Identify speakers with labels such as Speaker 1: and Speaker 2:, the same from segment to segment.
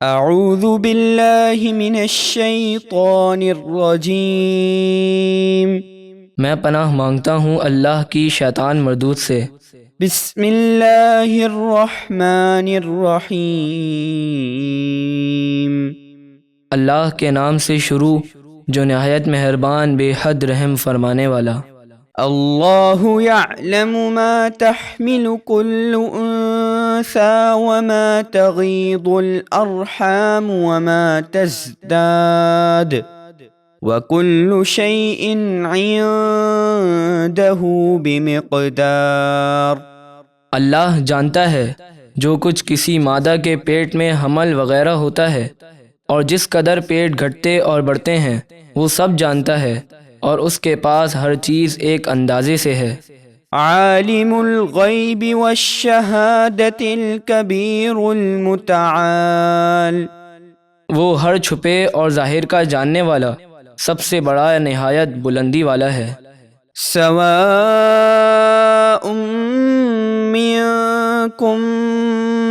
Speaker 1: اعوذ باللہ من الشیطان الرجیم۔
Speaker 2: میں پناہ مانگتا ہوں اللہ کی شیطان مردود سے۔
Speaker 1: بسم اللہ الرحمن الرحیم۔
Speaker 2: اللہ کے نام سے شروع جو نہایت مہربان بے حد رحم فرمانے والا۔
Speaker 1: اللہ یعلم ما تحمل کل انثى وما تغیض الارحام وما تزداد وَكُلُّ شَيْءٍ عِندَهُ بِمِقْدَارٍ۔
Speaker 2: اللہ جانتا ہے جو کچھ کسی مادہ کے پیٹ میں حمل وغیرہ ہوتا ہے، اور جس قدر پیٹ گھٹتے اور بڑھتے ہیں وہ سب جانتا ہے، اور اس کے پاس ہر چیز ایک اندازے سے ہے۔
Speaker 1: عالم الغیب والشہادۃ الکبیر المتعال۔
Speaker 2: وہ ہر چھپے اور ظاہر کا جاننے والا، سب سے بڑا نہایت بلندی والا ہے۔
Speaker 1: سواء منکم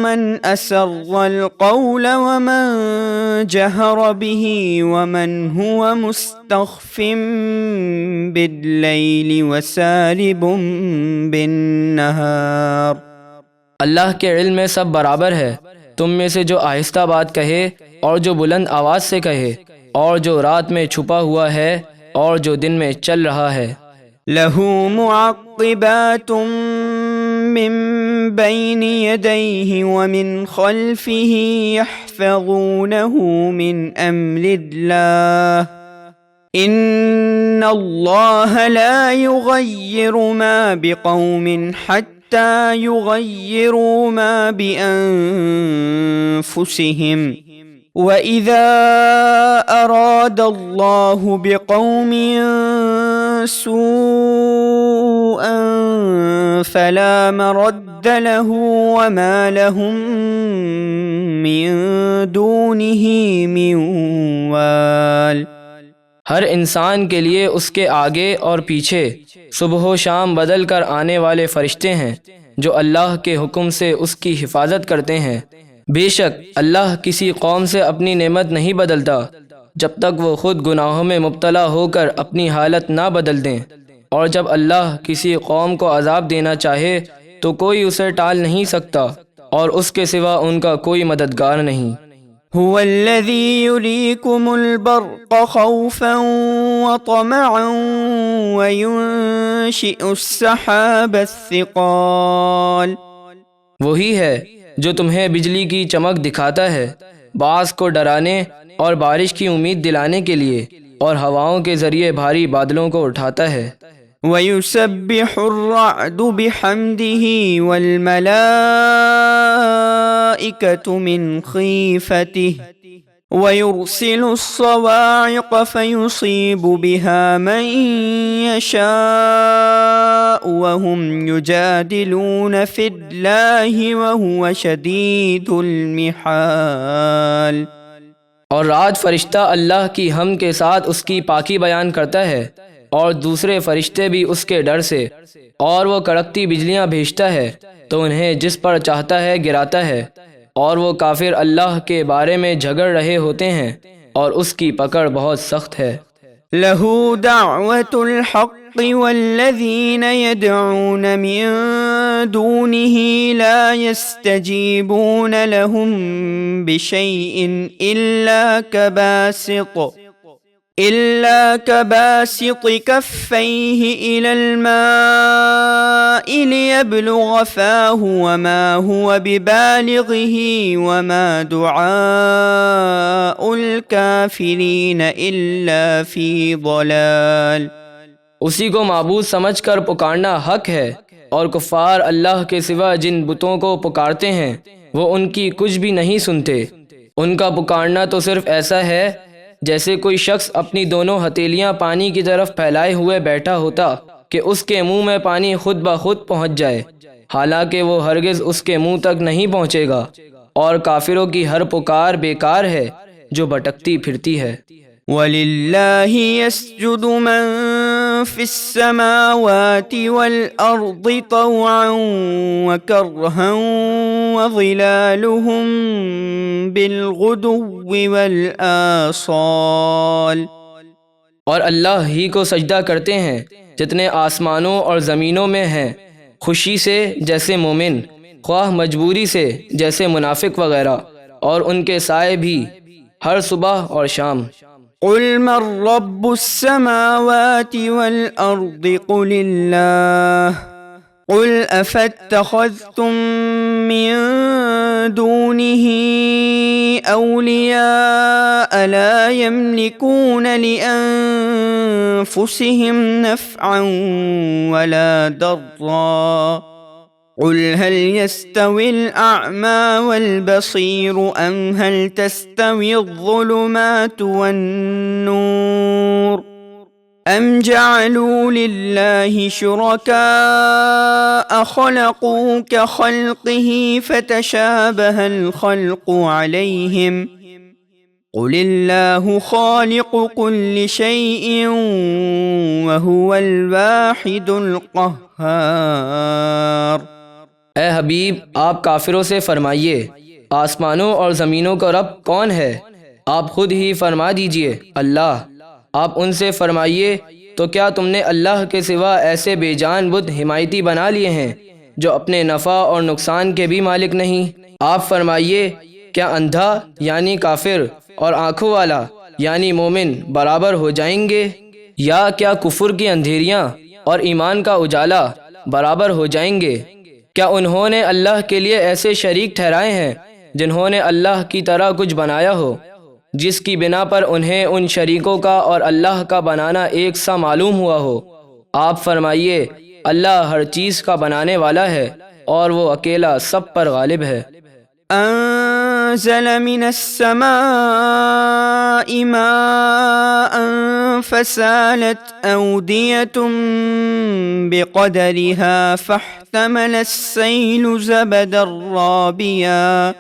Speaker 1: من اسر القول ومن جہر به ومن هو مستخف باللیل وسارب بالنہار۔
Speaker 2: اللہ کے علم میں سب برابر ہے، تم میں سے جو آہستہ بات کہے اور جو بلند آواز سے کہے، اور جو رات میں چھپا ہوا ہے اور جو دن میں چل رہا ہے۔
Speaker 1: لہ معقبات من بین یدیہ ومن خلفہ یحفظونہ من امر اللہ ان اللہ لا یغیر ما بقوم حتی یغیروا ما بانفسہم وَإِذَا أَرَادَ اللَّهُ بِقَوْمٍ سُوءًا فَلَا مَرَدَّ لَهُ وَمَا لَهُم مِّن دُونِهِ مِن وَالٍ۔
Speaker 2: ہر انسان کے لیے اس کے آگے اور پیچھے صبح و شام بدل کر آنے والے فرشتے ہیں جو اللہ کے حکم سے اس کی حفاظت کرتے ہیں۔ بے شک اللہ کسی قوم سے اپنی نعمت نہیں بدلتا جب تک وہ خود گناہوں میں مبتلا ہو کر اپنی حالت نہ بدل دیں، اور جب اللہ کسی قوم کو عذاب دینا چاہے تو کوئی اسے ٹال نہیں سکتا، اور اس کے سوا ان کا کوئی مددگار نہیں۔
Speaker 1: هو الذی یریکم البرق خوفا وطمعا وینشئ السحاب الثقال۔
Speaker 2: وہی ہے جو تمہیں بجلی کی چمک دکھاتا ہے بعض کو ڈرانے اور بارش کی امید دلانے کے لیے، اور ہواؤں کے ذریعے بھاری بادلوں کو اٹھاتا ہے۔
Speaker 1: وَيُسَبِّحُ الرَّعْدُ بِحَمْدِهِ وَالْمَلَائِكَةُ مِنْ خِيفَتِهِ وَيُرْسِلُ الصَّوَاعِقَ فَيُصِيبُ بِهَا مَن يَشَاءُ وَهُمْ يُجَادِلُونَ فِي اللَّهِ وَهُوَ شَدِيدُ الْمِحَالِ۔
Speaker 2: اور رات فرشتہ اللہ کی حمد کے ساتھ اس کی پاکی بیان کرتا ہے، اور دوسرے فرشتے بھی اس کے ڈر سے، اور وہ کڑکتی بجلیاں بھیجتا ہے تو انہیں جس پر چاہتا ہے گراتا ہے، اور وہ کافر اللہ کے بارے میں جھگڑ رہے ہوتے ہیں، اور اس کی پکڑ بہت سخت ہے۔
Speaker 1: لہ دعوت الحق والذین یدعون من دونہ لا یستجیبون لهم بشیء إلا كباسط كفيه إلى الماء ليبلغ فاه وما هو ببالغه وما دعاء الكافرين إلا في ضلال۔
Speaker 2: اسی کو معبود سمجھ کر پکارنا حق ہے، اور کفار اللہ کے سوا جن بتوں کو پکارتے ہیں وہ ان کی کچھ بھی نہیں سنتے۔ ان کا پکارنا تو صرف ایسا ہے جیسے کوئی شخص اپنی دونوں ہتھیلیاں پانی کی طرف پھیلائے ہوئے بیٹھا ہوتا کہ اس کے منہ میں پانی خود بخود پہنچ جائے، حالانکہ وہ ہرگز اس کے منہ تک نہیں پہنچے گا، اور کافروں کی ہر پکار بیکار ہے جو بھٹکتی پھرتی ہے۔
Speaker 1: وَلِلَّهِ يَسْجُدُ مَن في السماوات والأرض طوعا وكرها وظلالهم بالغدو والآصال۔
Speaker 2: اور اللہ ہی کو سجدہ کرتے ہیں جتنے آسمانوں اور زمینوں میں ہیں، خوشی سے جیسے مومن، خواہ مجبوری سے جیسے منافق وغیرہ، اور ان کے سائے بھی ہر صبح اور شام۔
Speaker 1: قل من رب السماوات والأرض قل الله قل أفاتخذتم من دونه أولياء لا يملكون لأنفسهم نفعا ولا ضرا قل هل يستوي الأعمى والبصير أم هل تستوي الظلمات والنور أم جعلوا لله شركاء خلقوا كخلقه فتشابه الخلق عليهم قل الله خالق كل شيء وهو الواحد القهار۔
Speaker 2: اے حبیب، آپ کافروں سے فرمائیے آسمانوں اور زمینوں کا رب کون ہے؟ آپ خود ہی فرما دیجئے اللہ۔ آپ ان سے فرمائیے تو کیا تم نے اللہ کے سوا ایسے بے جان بت حمایتی بنا لیے ہیں جو اپنے نفع اور نقصان کے بھی مالک نہیں؟ آپ فرمائیے کیا اندھا یعنی کافر اور آنکھوں والا یعنی مومن برابر ہو جائیں گے؟ یا کیا کفر کی اندھیریاں اور ایمان کا اجالا برابر ہو جائیں گے؟ کیا انہوں نے اللہ کے لیے ایسے شریک ٹھہرائے ہیں جنہوں نے اللہ کی طرح کچھ بنایا ہو، جس کی بنا پر انہیں ان شریکوں کا اور اللہ کا بنانا ایک سا معلوم ہوا ہو؟ آپ فرمائیے اللہ ہر چیز کا بنانے والا ہے اور وہ اکیلا سب پر غالب ہے۔
Speaker 1: أنزل من السماء ماء فسالت أودية بقدرها فاحتمل السيل زبدا رابيا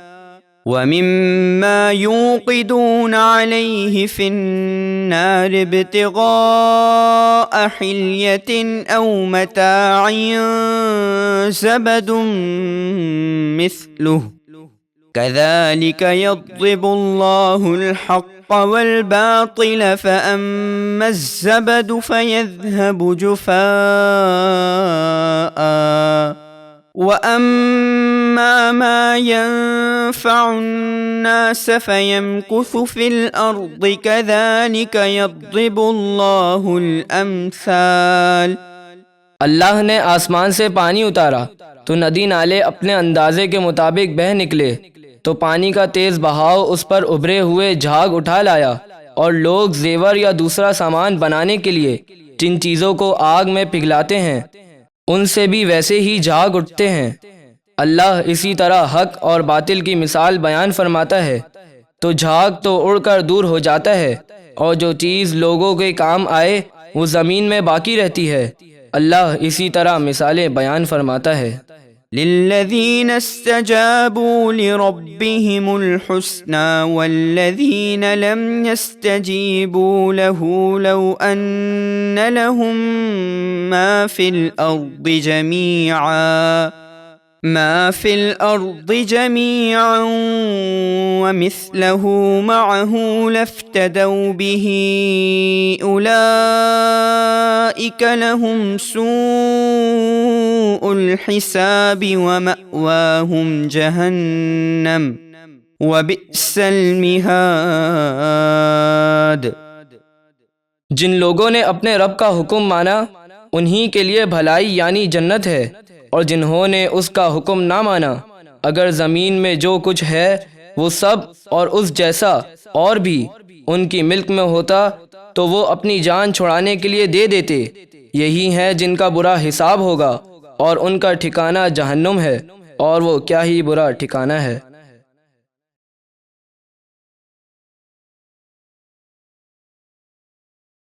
Speaker 1: ومما يوقدون عليه في النار ابتغاء حلية أو متاع زبد مثله كذلك يضرب الله الحق والباطل فأما الزبد فيذهب جفاء وأما ما ينفع الناس فيمكث في الأرض كذلك يضرب الله الأمثال۔
Speaker 2: اللہ نے آسمان سے پانی اتارا تو ندی نالے اپنے اندازے کے مطابق بہہ نکلے، تو پانی کا تیز بہاؤ اس پر ابھرے ہوئے جھاگ اٹھا لایا، اور لوگ زیور یا دوسرا سامان بنانے کے لیے جن چیزوں کو آگ میں پگھلاتے ہیں ان سے بھی ویسے ہی جھاگ اٹھتے ہیں۔ اللہ اسی طرح حق اور باطل کی مثال بیان فرماتا ہے، تو جھاگ تو اڑ کر دور ہو جاتا ہے، اور جو چیز لوگوں کے کام آئے وہ زمین میں باقی رہتی ہے۔ اللہ اسی طرح مثالیں بیان فرماتا ہے۔
Speaker 1: للذین استجابوا لربهم الحسنى والذین لم يستجیبوا له لو ان لهم ما في الأرض جميعا ومثله معه لافتدوا به أولئك لهم سوء الحساب ومأواهم جهنم وبئس المہاد۔
Speaker 2: جن لوگوں نے اپنے رب کا حکم مانا انہی کے لیے بھلائی یعنی جنت ہے، اور جنہوں نے اس کا حکم نہ مانا اگر زمین میں جو کچھ ہے وہ سب اور اس جیسا اور بھی ان کی ملک میں ہوتا تو وہ اپنی جان چھڑانے کے لیے دے دیتے۔ یہی ہیں جن کا برا حساب ہوگا اور ان کا ٹھکانہ جہنم ہے، اور وہ کیا ہی برا ٹھکانہ ہے۔